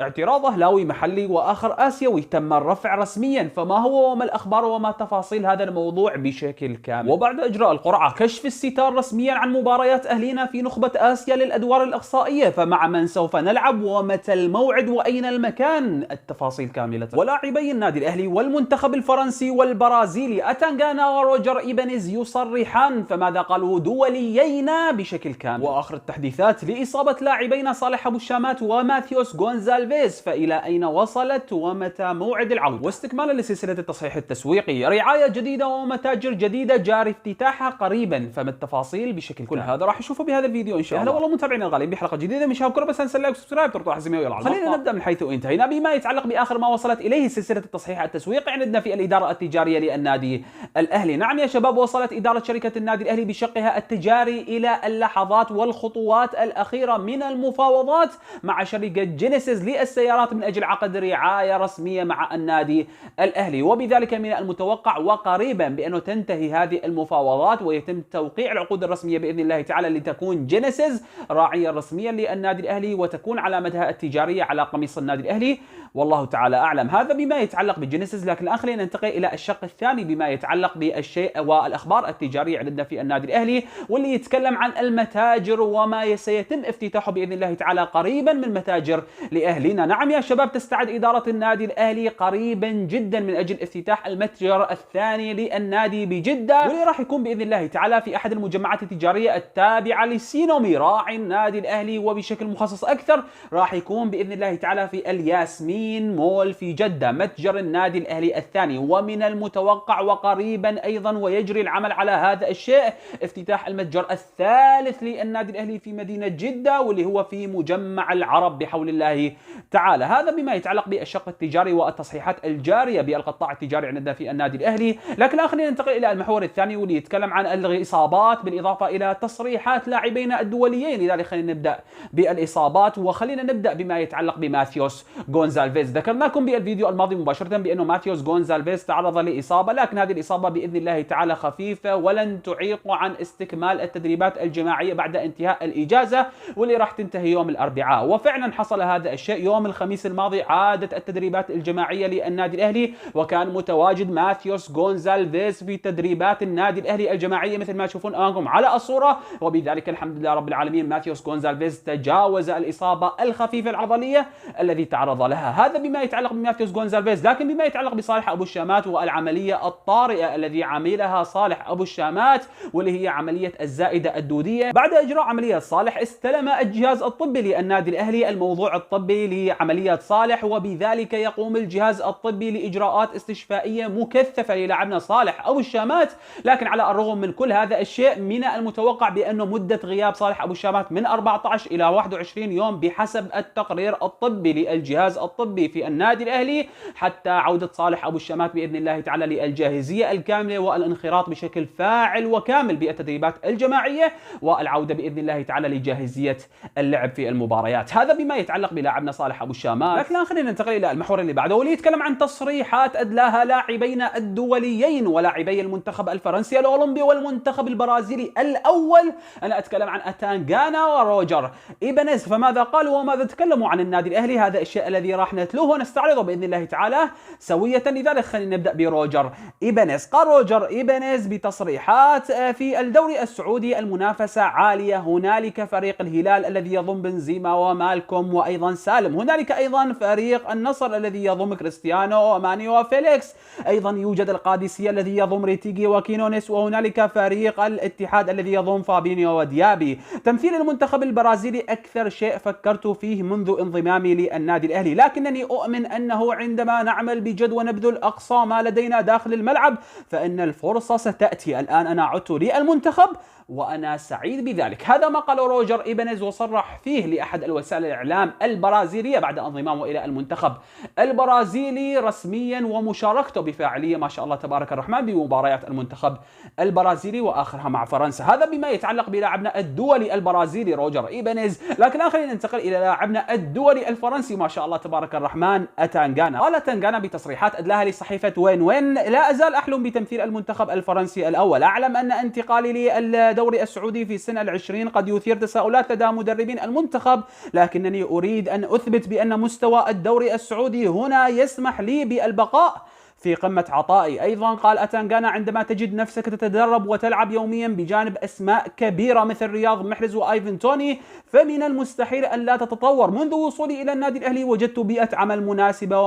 اعتراض أهلاوي محلي وآخر آسيوي تم الرفع رسميا، فما هو وما الأخبار وما تفاصيل هذا الموضوع بشكل كامل؟ وبعد إجراء القرعة كشف الستار رسميا عن مباريات أهلينا في نخبة آسيا للأدوار الإقصائية، فمع من سوف نلعب ومتى الموعد وأين المكان، التفاصيل كاملة. ولاعبي النادي الأهلي والمنتخب الفرنسي والبرازيلي أتانغانا وروجر إيبانيز يصرحان، فماذا قالوا دوليين بشكل كامل. وآخر التحديثات لإصابة لاعبين صالح أبو الشامات وماثيوس غونزالفيز، فإلى أين وصلت ومتى موعد العودة. واستكمالا لسلسلة التصحيح التسويقي، رعاية جديدة ومتاجر جديدة جاري افتتاحها قريبا، فما التفاصيل بشكل كل هذا راح نشوفه بهذا الفيديو ان شاء الله. هلا والله متابعينا الغاليين بحلقة جديدة من شهاب كرة، بس انسى لايك وسبسكرايب ترطوا حزميه ويلا. خلينا نبدأ من حيث انتهينا بما يتعلق بآخر ما وصلت إليه سلسلة التصحيح التسويقي عندنا في الإدارة التجارية للنادي الأهلي. نعم يا شباب، وصلت إدارة شركة النادي الأهلي بشقها التجاري إلى اللحظات والخطوات الأخيرة من المفاوضات مع شركة جينيسيس للسيارات من أجل عقد رعاية رسمية مع النادي الأهلي، وبذلك من المتوقع وقريبا بأنه تنتهي هذه المفاوضات ويتم توقيع العقود الرسمية بإذن الله تعالى، لتكون جينيسيس راعيا رسميا للنادي الأهلي وتكون علامتها التجارية على قميص النادي الأهلي، والله تعالى أعلم. هذا بما يتعلق بجينيسيس، لكن الآن خلينا ننتقل إلى الشق الثاني بما يتعلق بالشيء والأخبار التجارية عندنا في النادي الأهلي، واللي يتكلم عن المتاجر وما سيتم افتتاحه بإذن الله تعالى قريبا من متاجر لأهلنا. نعم يا شباب، تستعد إدارة النادي الأهلي قريبا جدا من أجل افتتاح المتجر الثاني للنادي بجدة، واللي راح يكون بإذن الله تعالى في أحد المجمعات التجارية التابعة لسينومي راعي النادي الأهلي، وبشكل مخصص أكثر راح يكون بإذن الله تعالى في الياسمين مول في جدة، متجر النادي الأهلي الثاني. ومن المتوقع وقريبا أيضا ويجري العمل على هذا الشيء افتتاح المتجر الثالث للنادي الأهلي في مدينة جدة، واللي هو في مجمع العرب بحول الله تعالى. هذا بما يتعلق بالشق التجاري والتصحيحات الجارية بالقطاع التجاري عندنا في النادي الأهلي. لكن الآن خلينا ننتقل إلى المحور الثاني، واللي يتكلم عن الإصابات بالإضافة إلى تصريحات لاعبين الدوليين. لذلك خلينا نبدأ بالإصابات، وخلينا نبدأ بما يتعلق بماثيوس غونزالفيز. ذكرناكم بالفيديو الماضي مباشرة بأنه ماثيوس غونزالفيز تعرض لإصابة، لكن هذه الإصابة بإذن الله تعالى خفيفة ولن تعيق عن استكمال التدريبات الجماعية بعد انتهاء الإجازة، واللي راح تنتهي يوم الأربعاء. وفعلا حصل هذا الشيء يوم الخميس الماضي، عادت التدريبات الجماعية للنادي الأهلي، وكان متواجد ماثيوس غونزالفيز في تدريبات النادي الأهلي الجماعية مثل ما تشوفون أمامكم على الصورة. وبذلك الحمد لله رب العالمين ماثيوس غونزالفيز تجاوز الإصابة الخفيفة العضلية الذي تعرض لها. هذا بما يتعلق بماثيوس غونزالفيز. لكن بما يتعلق بصالح أبو الشامات والعملية الطارئة الذي عملها صالح أبو الشامات، واللي هي عملية الزائدة الدودية، بعد إجراء عملية صالح استلم الجهاز الطبي للنادي الأهلي الموضوع الطبي لعملية صالح، وبذلك يقوم الجهاز الطبي لإجراءات استشفائية مكثفة للاعبنا صالح أبو الشامات. لكن على الرغم من كل هذا الشيء، من المتوقع بأنه مدة غياب صالح أبو الشامات من 14 إلى 21 يوم بحسب التقرير الطبي للجهاز الطبي في النادي الأهلي، حتى عودة صالح أبو الشامات بإذن الله تعالى للجاهزية الكاملة والانخراط بشكل فاعل وكامل بالتدريبات الجماعية، والعودة بإذن الله تعالى لجاهزية اللعب في المباريات. هذا بما يتعلق بلاعبنا صالح أبو الشامات. لكن الآن خلينا ننتقل إلى المحور اللي بعده، واللي يتكلم عن تصريحات أدلاها لاعبين الدوليين ولاعبي المنتخب الفرنسي الأولمبي والمنتخب البرازيلي الأول. أنا أتكلم عن أتانغانا وروجر إيبانيز. فماذا قالوا وماذا تكلموا عن النادي الأهلي؟ هذا الشيء الذي راح نتلوه ونستعرضه بإذن الله تعالى سوية. لذلك خلينا نبدأ بروجر إيبانيز. قال روجر إيبانيز بتصريحات: في الدوري السعودي المنافسة عالية، هنالك فريق الهلال الذي يضم بنزيما ومالكوم وأيضا سالم، هنالك أيضا فريق النصر الذي يضم كريستيانو وماني وفيليكس، أيضا يوجد القادسية الذي يضم ريتيجي وكينونيس، وهنالك فريق الاتحاد الذي يضم فابينيو وديابي. تمثيل المنتخب البرازيلي أكثر شيء فكرت فيه منذ انضمامي للنادي الأهلي، لكنني أؤمن أنه عندما نعمل بجد ونبذل أقصى ما لدينا داخل الملعب فإن الفرصة ستأتي. الآن أنا عدت للمنتخب وأنا سعيد بذلك. هذا ما قال روجر إيبانيز، وصرح فيه لأحد الوسائل الإعلام البرازيلية بعد انضمامه إلى المنتخب البرازيلي رسميا ومشاركته بفاعلية ما شاء الله تبارك الرحمن بمباريات المنتخب البرازيلي وآخرها مع فرنسا. هذا بما يتعلق بلاعبنا الدولي البرازيلي روجر إيبانيز. لكن خلينا ننتقل إلى لاعبنا الدولي الفرنسي ما شاء الله تبارك الرحمن أتانغانا. قال أتانغانا بتصريحات أدلاها لصحيفة وين وين: لا أزال أحلم بتمثيل المنتخب الفرنسي الأول، أعلم أن انتقالي للدوري السعودي في سن 20 قد يثير تساؤلات لدى مدربين المنتخب، لكنني أريد أن أثبت وأثبت بأن مستوى الدوري السعودي هنا يسمح لي بالبقاء في قمة عطائي. أيضا قال أتانغانا عندما تجد نفسك تتدرب وتلعب يوميا بجانب أسماء كبيرة مثل رياض محرز وآيفن توني فمن المستحيل أن لا تتطور. منذ وصولي إلى النادي الأهلي وجدت بيئة عمل مناسبة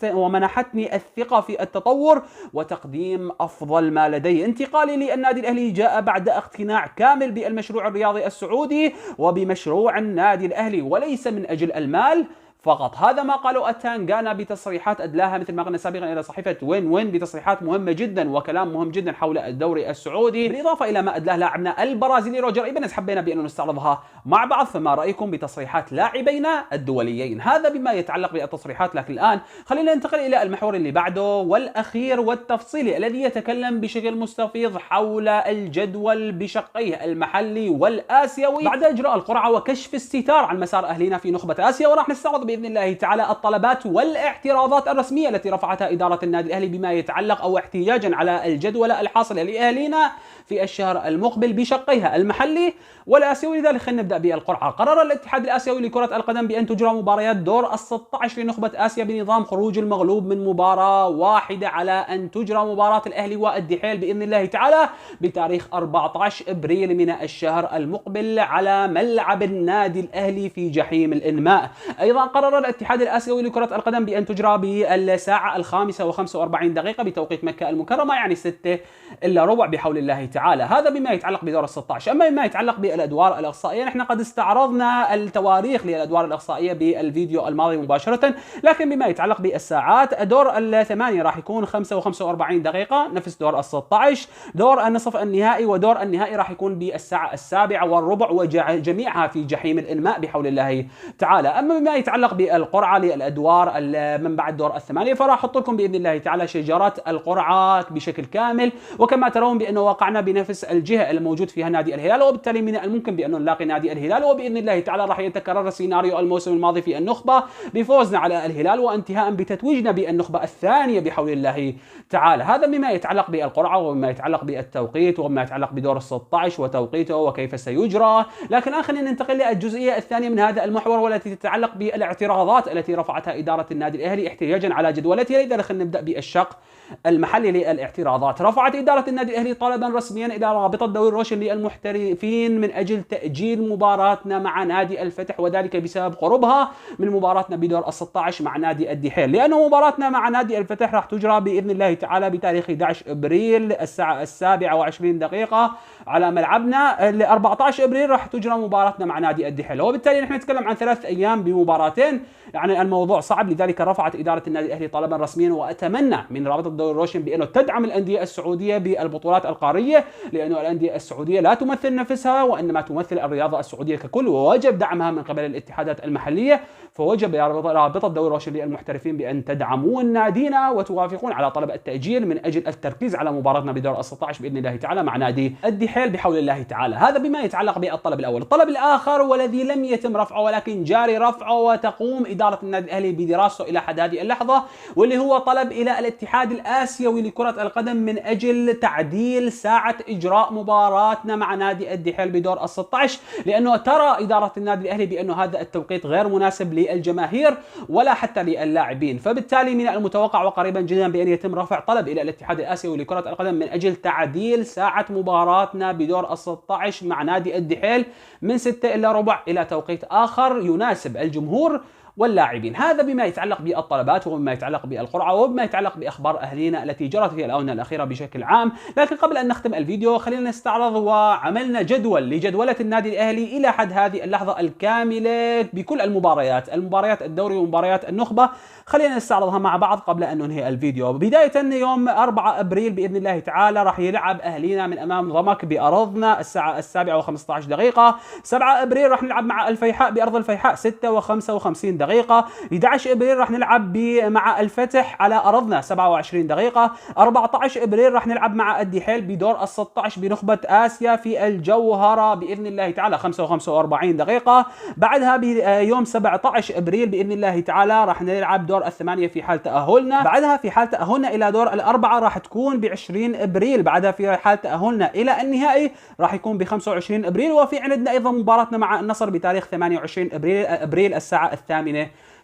ومنحتني الثقة في التطور وتقديم أفضل ما لدي. انتقالي للنادي الأهلي جاء بعد اقتناع كامل بالمشروع الرياضي السعودي وبمشروع النادي الأهلي وليس من أجل المال فقط. هذا ما قاله أتانغانا بتصريحات أدلاها مثل ما قلنا سابقا إلى صحيفة وين وين بتصريحات مهمة جدا وكلام مهم جدا حول الدوري السعودي، بالإضافة إلى ما أدلاه لاعبنا البرازيلي روجر إيبانيز. حبينا بأن نستعرضها مع بعض. فما رأيكم بتصريحات لاعبينا الدوليين؟ هذا بما يتعلق بالتصريحات. لكن الآن خلينا ننتقل إلى المحور اللي بعده والأخير والتفصيلي الذي يتكلم بشكل مستفيض حول الجدول بشقيه المحلي والآسيوي بعد إجراء القرعة وكشف الستار عن مسار أهلنا في نخبة آسيا. وراح نستعرض بإذن الله تعالى الطلبات والاعتراضات الرسمية التي رفعتها إدارة النادي الأهلي بما يتعلق أو احتجاجا على الجدولة الحاصلة لأهلينا في الشهر المقبل بشقيها المحلي والآسيوي. لذلك خلينا نبدأ بالقرعة. قرر الاتحاد الآسيوي لكرة القدم بأن تجرى مباريات دور ال16 لنخبة آسيا بنظام خروج المغلوب من مباراة واحدة على أن تجرى مباراة الأهلي والدحيل بإذن الله تعالى بتاريخ 14 إبريل من الشهر المقبل على ملعب النادي الأهلي في جحيم الإنماء. أيضا قرر الاتحاد الآسيوي لكرة القدم بأن تجرى بالساعة 5:45 بتوقيت مكة المكرمة، يعني 6:15 بحول الله تعالى. هذا بما يتعلق بدور ال16. أما بما يتعلق بالأدوار الإقصائية نحن قد استعرضنا التواريخ للأدوار الإقصائية بالفيديو الماضي مباشرة، لكن بما يتعلق بالساعات دور الثمانية راح يكون 5:45 نفس دور ال16. دور النصف النهائي ودور النهائي راح يكون بالساعة 7:15 وجميعها في جحيم الإنماء بحول الله تعالى. أما بما يتعلق بالقرعة للأدوار من بعد دور الثمانية فراح أحط لكم بإذن الله تعالى شجرة القرعة بشكل كامل. وكما ترون بأنه وقعنا بنفس الجهة الموجود فيها نادي الهلال، وبالتالي من الممكن بأنه نلاقي نادي الهلال، وبإذن الله تعالى راح يتكرر سيناريو الموسم الماضي في النخبة بفوزنا على الهلال وانتهاء بتتويجنا بالنخبة الثانية بحول الله تعالى. هذا بما يتعلق بالقرعة وبما يتعلق بالتوقيت وبما يتعلق بدور ال16 وتوقيته وكيف سيجرى. لكن الآن خلينا ننتقل للجزئية الثانية من هذا المحور والتي تتعلق بالاعتراضات التي رفعتها إدارة النادي الأهلي احتجاجا على جدولتها. لذلك خلينا نبدأ بالشق المحلي للاعتراضات. رفعت إدارة النادي الأهلي طلبا رسميا إلى رابطة دوري الروشن للمحترفين من أجل تأجيل مباراتنا مع نادي الفتح، وذلك بسبب قربها من مباراتنا بدور ال16 مع نادي الدحيل، لأنه مباراتنا مع نادي الفتح راح تجرى بإذن الله تعالى بتاريخ 11 إبريل الساعة 7:20 على ملعبنا. ال 14 إبريل راح تجرى مباراتنا مع نادي الدحيل، وبالتالي نحن نتكلم عن 3 أيام بمباراتين، يعني الموضوع صعب. لذلك رفعت إدارة النادي الأهلي طلبا رسميا، وأتمنى من رابطة الدوري الروشن بأنه تدعم الأندية السعودية بالبطولات القارية، لأنه الأندية السعودية لا تمثل نفسها وإنما تمثل الرياضة السعودية ككل، ووجب دعمها من قبل الاتحادات المحلية. فوجب رابطة الدوري الروشن للمحترفين بأن تدعمون نادينا وتوافقون على طلب التأجيل من أجل التركيز على مباراتنا بدور ال16 بإذن الله تعالى مع نادي الدحيل بحول الله تعالى. هذا بما يتعلق بالطلب الأول. الطلب الآخر والذي لم يتم رفعه ولكن جاري رفعه وتقوم إدارة النادي الأهلي بدراسته إلى حد هذه اللحظة، واللي هو طلب إلى الاتحاد الآسيوي لكرة القدم من أجل تعديل ساعة إجراء مباراتنا مع نادي الدحيل بدور ال16، لأنه ترى إدارة النادي الأهلي بأنه هذا التوقيت غير مناسب للجماهير ولا حتى للاعبين. فبالتالي من المتوقع وقريبا جدا بأن يتم رفع طلب إلى الاتحاد الآسيوي لكرة القدم من أجل تعديل ساعة مباراتنا بدور ال16 مع نادي الدحيل من 6:15 إلى توقيت آخر يناسب الجمهور واللاعبين. هذا بما يتعلق بالطلبات وبما يتعلق بالقرعة وبما يتعلق بأخبار أهلينا التي جرت في الآونة الأخيرة بشكل عام. لكن قبل أن نختم الفيديو خلينا نستعرض وعملنا جدول لجدولة النادي الأهلي إلى حد هذه اللحظة الكاملة بكل المباريات الدوري ومباريات النخبة. خلينا نستعرضها مع بعض قبل أن ننهي الفيديو. بداية يوم 4 أبريل بإذن الله تعالى راح يلعب أهلينا من أمام ضمك بأرضنا الساعة 7:15. 7 أبريل راح نلعب مع الفيحاء بأرض الفيحاء 6:55. 11 ابريل راح نلعب مع الفتح على ارضنا 27 14 ابريل راح نلعب مع الدحيل بدور ال16 بنخبة اسيا في الجوهرة باذن الله تعالى 45 بعدها بيوم 17 ابريل باذن الله تعالى راح نلعب دور الثمانية في حال تأهلنا. بعدها في حال تأهلنا الى دور الاربعة راح تكون ب20 ابريل. بعدها في حال تأهلنا الى النهائي راح يكون ب25 ابريل. وفي عندنا ايضا مباراتنا مع النصر بتاريخ 28 ابريل الساعة 8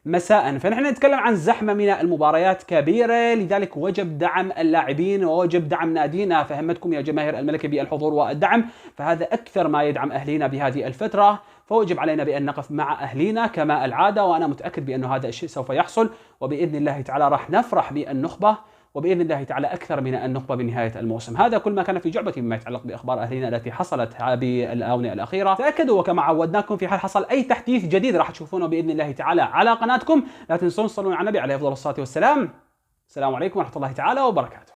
مساء. فنحن نتكلم عن زحمة من المباريات كبيرة، لذلك وجب دعم اللاعبين ووجب دعم نادينا. فهمتكم يا جماهير الملكي بالحضور والدعم، فهذا أكثر ما يدعم أهلينا بهذه الفترة، فوجب علينا بأن نقف مع أهلينا كما العادة، وأنا متأكد بأن هذا الشيء سوف يحصل، وبإذن الله تعالى راح نفرح بالنخبة، وبإذن الله تعالى أكثر من النخبة بنهاية الموسم. هذا كل ما كان في جعبتي مما يتعلق بأخبار أهلنا التي حصلت بالآونة الأخيرة. تأكدوا وكما عودناكم في حال حصل أي تحديث جديد راح تشوفونه بإذن الله تعالى على قناتكم. لا تنسون تصلون على النبي عليه أفضل الصلاة والسلام. السلام عليكم ورحمة الله تعالى وبركاته.